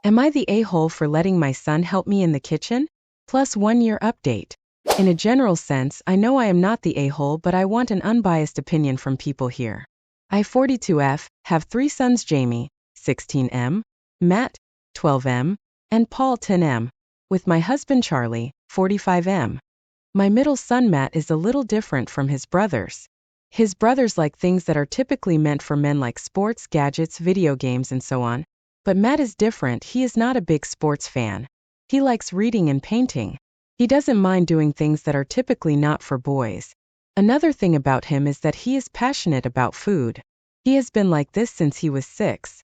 Am I the a-hole for letting my son help me in the kitchen? Plus 1 year update. In a general sense, I know I am not the a-hole, but I want an unbiased opinion from people here. I 42F, have 3 sons: Jamie, 16M, Matt, 12M, and Paul, 10M, with my husband Charlie, 45M. My middle son Matt is a little different from his brothers. His brothers like things that are typically meant for men, like sports, gadgets, video games, and so on. But Matt is different. He is not a big sports fan. He likes reading and painting. He doesn't mind doing things that are typically not for boys. Another thing about him is that he is passionate about food. He has been like this since he was 6.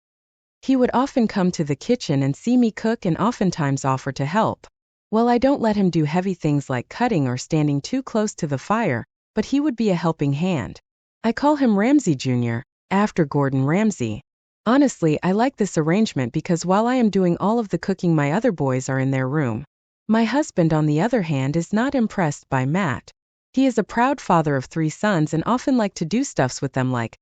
He would often come to the kitchen and see me cook and oftentimes offer to help. Well, I don't let him do heavy things like cutting or standing too close to the fire, but he would be a helping hand. I call him Ramsay Jr., after Gordon Ramsay. Honestly, I like this arrangement because while I am doing all of the cooking, my other boys are in their room. My husband, on the other hand, is not impressed by Matt. He is a proud father of 3 sons and often like to do stuffs with them, like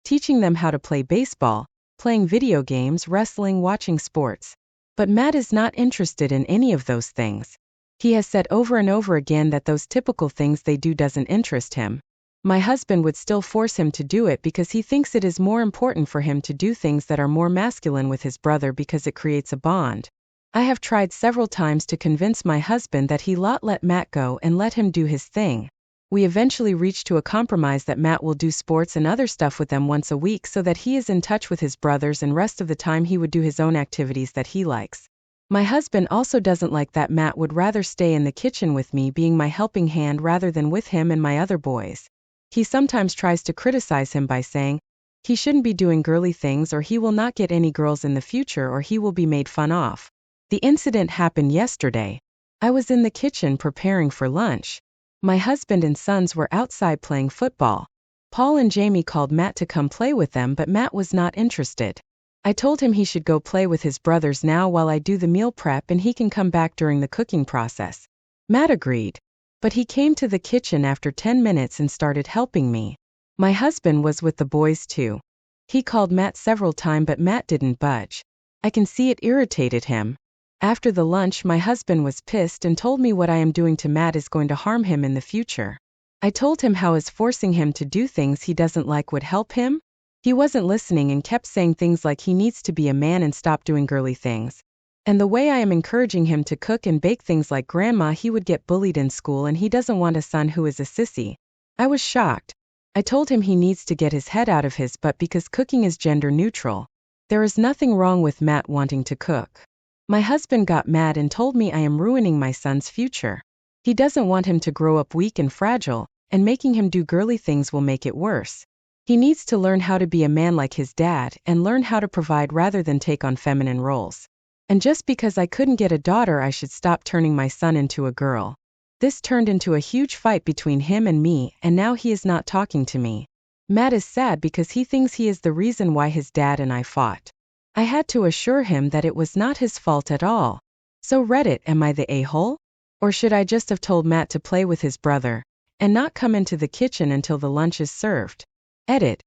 teaching them how to play baseball, playing video games, wrestling, watching sports. But Matt is not interested in any of those things. He has said over and over again that those typical things they do doesn't interest him. My husband would still force him to do it because he thinks it is more important for him to do things that are more masculine with his brother because it creates a bond. I have tried several times to convince my husband that he let Matt go and let him do his thing. We eventually reached to a compromise that Matt will do sports and other stuff with them once a week so that he is in touch with his brothers, and rest of the time he would do his own activities that he likes. My husband also doesn't like that Matt would rather stay in the kitchen with me, being my helping hand, rather than with him and my other boys. He sometimes tries to criticize him by saying he shouldn't be doing girly things, or he will not get any girls in the future, or he will be made fun of. The incident happened yesterday. I was in the kitchen preparing for lunch. My husband and sons were outside playing football. Paul and Jamie called Matt to come play with them, but Matt was not interested. I told him he should go play with his brothers now while I do the meal prep, and he can come back during the cooking process. Matt agreed. But he came to the kitchen after 10 minutes and started helping me. My husband was with the boys too. He called Matt several times, but Matt didn't budge. I can see it irritated him. After the lunch, my husband was pissed and told me what I am doing to Matt is going to harm him in the future. I told him how is forcing him to do things he doesn't like would help him. He wasn't listening and kept saying things like he needs to be a man and stop doing girly things. And the way I am encouraging him to cook and bake things like grandma, he would get bullied in school, and he doesn't want a son who is a sissy. I was shocked. I told him he needs to get his head out of his butt because cooking is gender neutral. There is nothing wrong with Matt wanting to cook. My husband got mad and told me I am ruining my son's future. He doesn't want him to grow up weak and fragile, and making him do girly things will make it worse. He needs to learn how to be a man like his dad and learn how to provide rather than take on feminine roles. And just because I couldn't get a daughter, I should stop turning my son into a girl. This turned into a huge fight between him and me, and now he is not talking to me. Matt is sad because he thinks he is the reason why his dad and I fought. I had to assure him that it was not his fault at all. So Reddit, am I the a-hole? Or should I just have told Matt to play with his brother and not come into the kitchen until the lunch is served? Edit.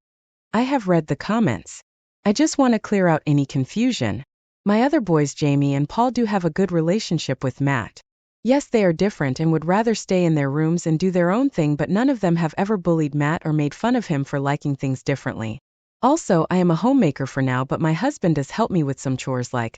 I have read the comments. I just want to clear out any confusion. My other boys, Jamie and Paul, do have a good relationship with Matt. Yes, they are different and would rather stay in their rooms and do their own thing, but none of them have ever bullied Matt or made fun of him for liking things differently. Also, I am a homemaker for now, but my husband does help me with some chores like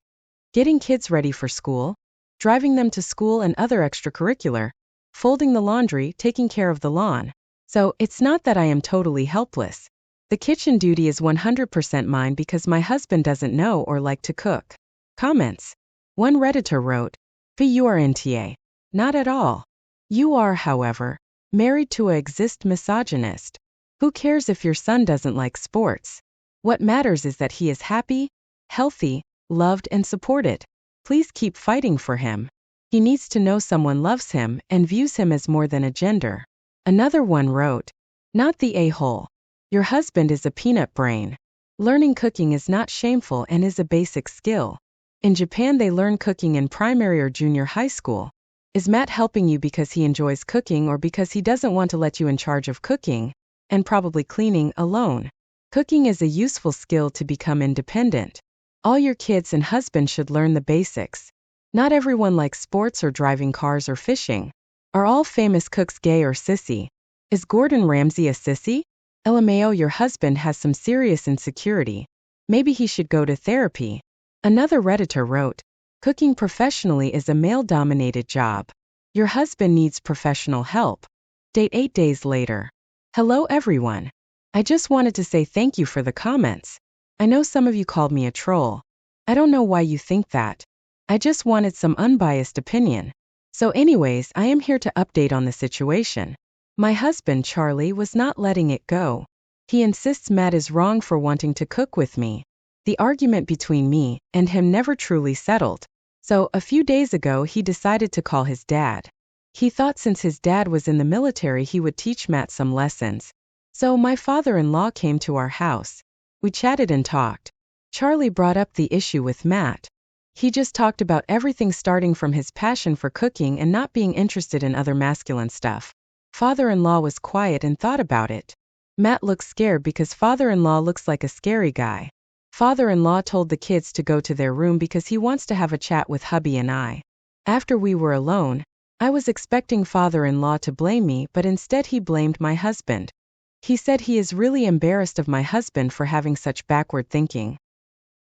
getting kids ready for school, driving them to school, and other extracurricular, folding the laundry, taking care of the lawn. So, it's not that I am totally helpless. The kitchen duty is 100% mine because my husband doesn't know or like to cook. Comments. One Redditor wrote, "VURNTA. Not at all. You are, however, married to a exist misogynist. Who cares if your son doesn't like sports? What matters is that he is happy, healthy, loved, and supported. Please keep fighting for him. He needs to know someone loves him and views him as more than a gender." Another one wrote, "Not the a-hole. Your husband is a peanut brain. Learning cooking is not shameful and is a basic skill. In Japan they learn cooking in primary or junior high school. Is Matt helping you because he enjoys cooking or because he doesn't want to let you in charge of cooking, and probably cleaning, alone? Cooking is a useful skill to become independent. All your kids and husband should learn the basics. Not everyone likes sports or driving cars or fishing. Are all famous cooks gay or sissy? Is Gordon Ramsay a sissy? LMAO, your husband has some serious insecurity. Maybe he should go to therapy. Another Redditor wrote, cooking professionally is a male-dominated job. Your husband needs professional help. Date 8 days later. Hello everyone. I just wanted to say thank you for the comments. I know some of you called me a troll. I don't know why you think that. I just wanted some unbiased opinion. So anyways, I am here to update on the situation. My husband, Charlie, was not letting it go. He insists Matt is wrong for wanting to cook with me. The argument between me and him never truly settled. So, a few days ago he decided to call his dad. He thought since his dad was in the military he would teach Matt some lessons. So my father-in-law came to our house. We chatted and talked. Charlie brought up the issue with Matt. He just talked about everything starting from his passion for cooking and not being interested in other masculine stuff. Father-in-law was quiet and thought about it. Matt looked scared because father-in-law looks like a scary guy. Father-in-law told the kids to go to their room because he wants to have a chat with hubby and I. After we were alone, I was expecting father-in-law to blame me, but instead he blamed my husband. He said he is really embarrassed of my husband for having such backward thinking.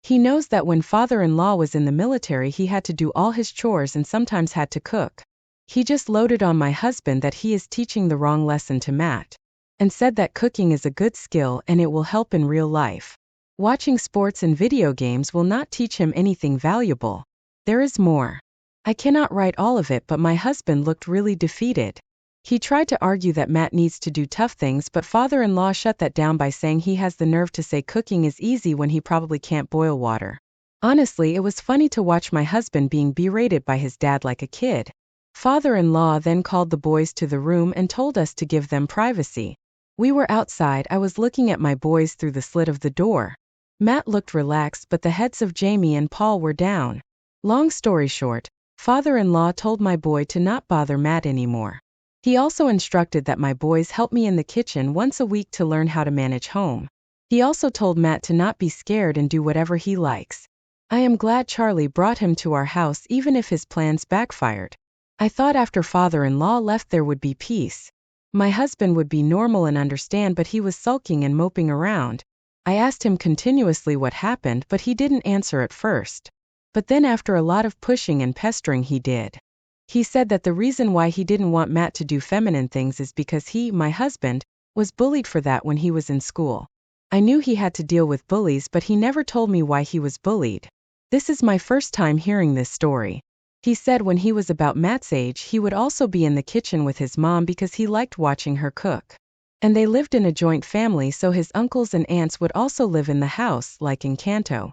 He knows that when father-in-law was in the military he had to do all his chores and sometimes had to cook. He just loaded on my husband that he is teaching the wrong lesson to Matt, and said that cooking is a good skill and it will help in real life. Watching sports and video games will not teach him anything valuable. There is more. I cannot write all of it, but my husband looked really defeated. He tried to argue that Matt needs to do tough things, but father-in-law shut that down by saying he has the nerve to say cooking is easy when he probably can't boil water. Honestly, it was funny to watch my husband being berated by his dad like a kid. Father-in-law then called the boys to the room and told us to give them privacy. We were outside. I was looking at my boys through the slit of the door. Matt looked relaxed, but the heads of Jamie and Paul were down. Long story short, father-in-law told my boy to not bother Matt anymore. He also instructed that my boys help me in the kitchen once a week to learn how to manage home. He also told Matt to not be scared and do whatever he likes. I am glad Charlie brought him to our house even if his plans backfired. I thought after father-in-law left there would be peace. My husband would be normal and understand, but he was sulking and moping around. I asked him continuously what happened, but he didn't answer at first. But then after a lot of pushing and pestering he did. He said that the reason why he didn't want Matt to do feminine things is because he, my husband, was bullied for that when he was in school. I knew he had to deal with bullies, but he never told me why he was bullied. This is my first time hearing this story. He said when he was about Matt's age he would also be in the kitchen with his mom because he liked watching her cook. And they lived in a joint family, so his uncles and aunts would also live in the house, like in Kanto.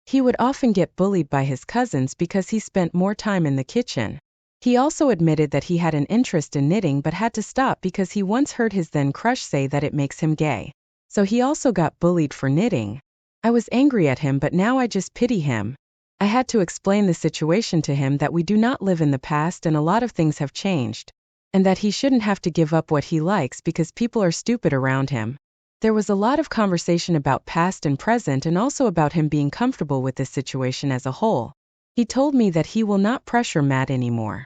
He would often get bullied by his cousins because he spent more time in the kitchen. He also admitted that he had an interest in knitting but had to stop because he once heard his then crush say that it makes him gay. So he also got bullied for knitting. I was angry at him, but now I just pity him. I had to explain the situation to him that we do not live in the past and a lot of things have changed. And that he shouldn't have to give up what he likes because people are stupid around him. There was a lot of conversation about past and present and also about him being comfortable with this situation as a whole. He told me that he will not pressure Matt anymore.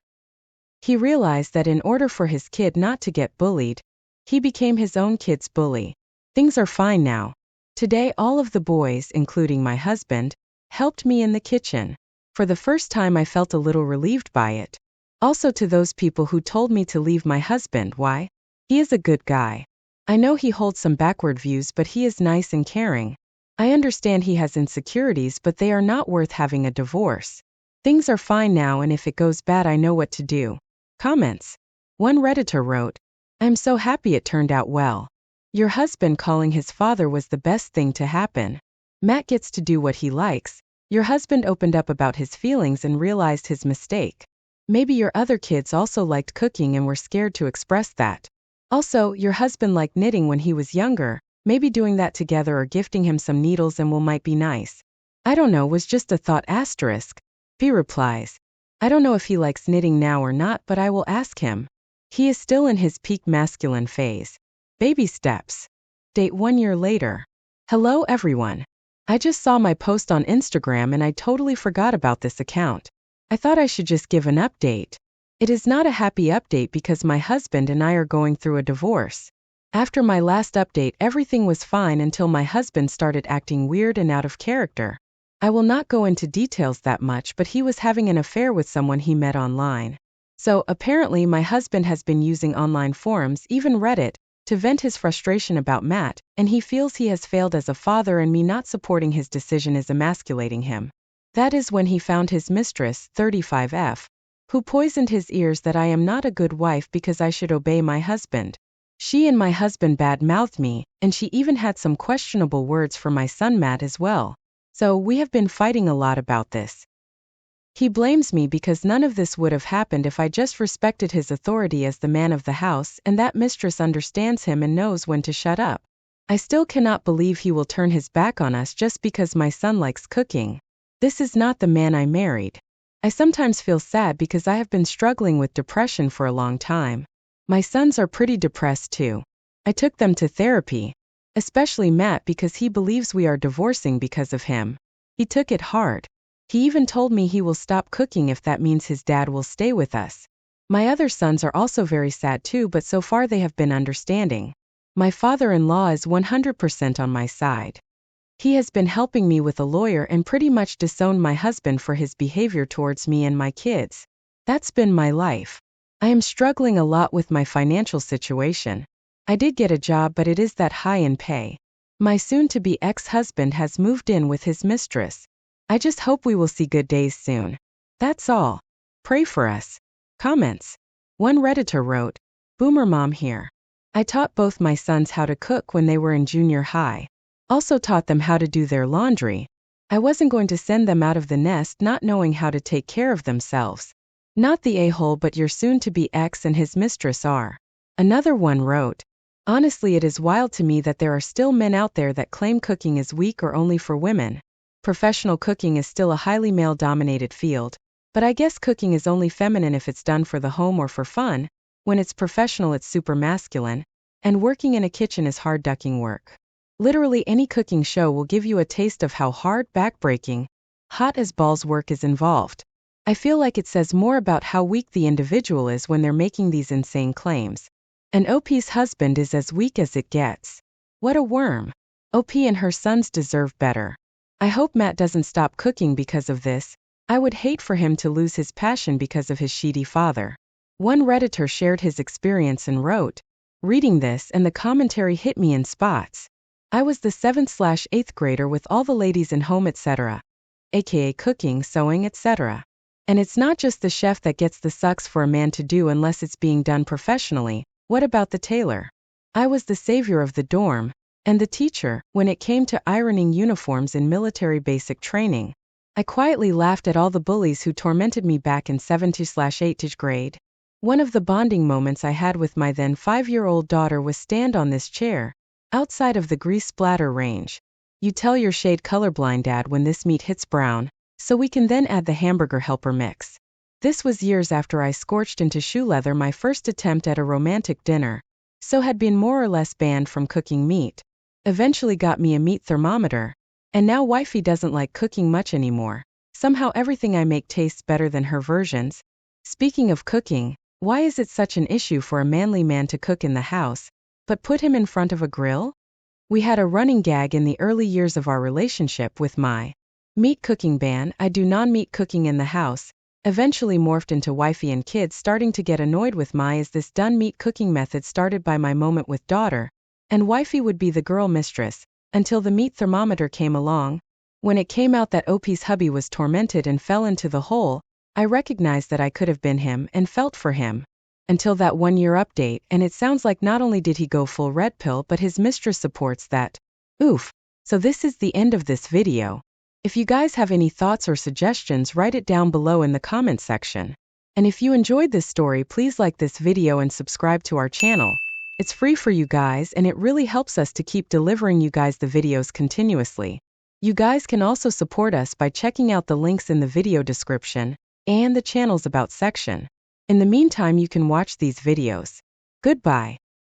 He realized that in order for his kid not to get bullied, he became his own kid's bully. Things are fine now. Today all of the boys, including my husband, helped me in the kitchen. For the first time I felt a little relieved by it. Also to those people who told me to leave my husband, why? He is a good guy. I know he holds some backward views, but he is nice and caring. I understand he has insecurities, but they are not worth having a divorce. Things are fine now, and if it goes bad I know what to do. Comments. One Redditor wrote, I'm so happy it turned out well. Your husband calling his father was the best thing to happen. Matt gets to do what he likes. Your husband opened up about his feelings and realized his mistake. Maybe your other kids also liked cooking and were scared to express that. Also, your husband liked knitting when he was younger. Maybe doing that together or gifting him some needles and wool might be nice. I don't know, was just a thought asterisk. P replies, I don't know if he likes knitting now or not, but I will ask him. He is still in his peak masculine phase. Baby steps. Date 1 year later. Hello everyone. I just saw my post on Instagram and I totally forgot about this account. I thought I should just give an update. It is not a happy update because my husband and I are going through a divorce. After my last update, everything was fine until my husband started acting weird and out of character. I will not go into details that much, but he was having an affair with someone he met online. So, apparently my husband has been using online forums, even Reddit, to vent his frustration about Matt, and he feels he has failed as a father and me not supporting his decision is emasculating him. That is when he found his mistress, 35F, who poisoned his ears that I am not a good wife because I should obey my husband. She and my husband bad-mouthed me, and she even had some questionable words for my son Matt as well. So we have been fighting a lot about this. He blames me because none of this would have happened if I just respected his authority as the man of the house, and that mistress understands him and knows when to shut up. I still cannot believe he will turn his back on us just because my son likes cooking. This is not the man I married. I sometimes feel sad because I have been struggling with depression for a long time. My sons are pretty depressed too. I took them to therapy, especially Matt because he believes we are divorcing because of him. He took it hard. He even told me he will stop cooking if that means his dad will stay with us. My other sons are also very sad too, but so far they have been understanding. My father-in-law is 100% on my side. He has been helping me with a lawyer and pretty much disowned my husband for his behavior towards me and my kids. That's been my life. I am struggling a lot with my financial situation. I did get a job, but it is that high in pay. My soon-to-be ex-husband has moved in with his mistress. I just hope we will see good days soon. That's all. Pray for us. Comments. One Redditor wrote, Boomer Mom here. I taught both my sons how to cook when they were in junior high. Also taught them how to do their laundry. I wasn't going to send them out of the nest not knowing how to take care of themselves. Not the a-hole, but your soon-to-be ex and his mistress are. Another one wrote, honestly, it is wild to me that there are still men out there that claim cooking is weak or only for women. Professional cooking is still a highly male-dominated field, but I guess cooking is only feminine if it's done for the home or for fun. When it's professional, it's super masculine, and working in a kitchen is hard ducking work. Literally any cooking show will give you a taste of how hard, backbreaking, hot as balls work is involved. I feel like it says more about how weak the individual is when they're making these insane claims. And OP's husband is as weak as it gets. What a worm. OP and her sons deserve better. I hope Matt doesn't stop cooking because of this. I would hate for him to lose his passion because of his shitty father. One Redditor shared his experience and wrote, reading this and the commentary hit me in spots. I was the 7th/8th grader with all the ladies in home etc. aka cooking, sewing etc. And it's not just the chef that gets the sucks for a man to do unless it's being done professionally. What about the tailor? I was the savior of the dorm, and the teacher, when it came to ironing uniforms in military basic training. I quietly laughed at all the bullies who tormented me back in 7th/8th grade. One of the bonding moments I had with my then 5-year-old daughter was stand on this chair, outside of the grease splatter range. You tell your shade colorblind dad when this meat hits brown, so we can then add the hamburger helper mix. This was years after I scorched into shoe leather my first attempt at a romantic dinner, so had been more or less banned from cooking meat. Eventually got me a meat thermometer, and now wifey doesn't like cooking much anymore. Somehow everything I make tastes better than her versions. Speaking of cooking, why is it such an issue for a manly man to cook in the house, but put him in front of a grill? We had a running gag in the early years of our relationship with my meat cooking ban. I do non-meat cooking in the house, eventually morphed into wifey and kids starting to get annoyed with my is this done meat cooking method started by my moment with daughter, and wifey would be the girl mistress, until the meat thermometer came along. When it came out that OP's hubby was tormented and fell into the hole, I recognized that I could have been him and felt for him. Until that 1-year update, and it sounds like not only did he go full red pill but his mistress supports that. Oof. So this is the end of this video. If you guys have any thoughts or suggestions, write it down below in the comment section. And if you enjoyed this story, please like this video and subscribe to our channel. It's free for you guys and it really helps us to keep delivering you guys the videos continuously. You guys can also support us by checking out the links in the video description and the channel's about section. In the meantime, you can watch these videos. Goodbye.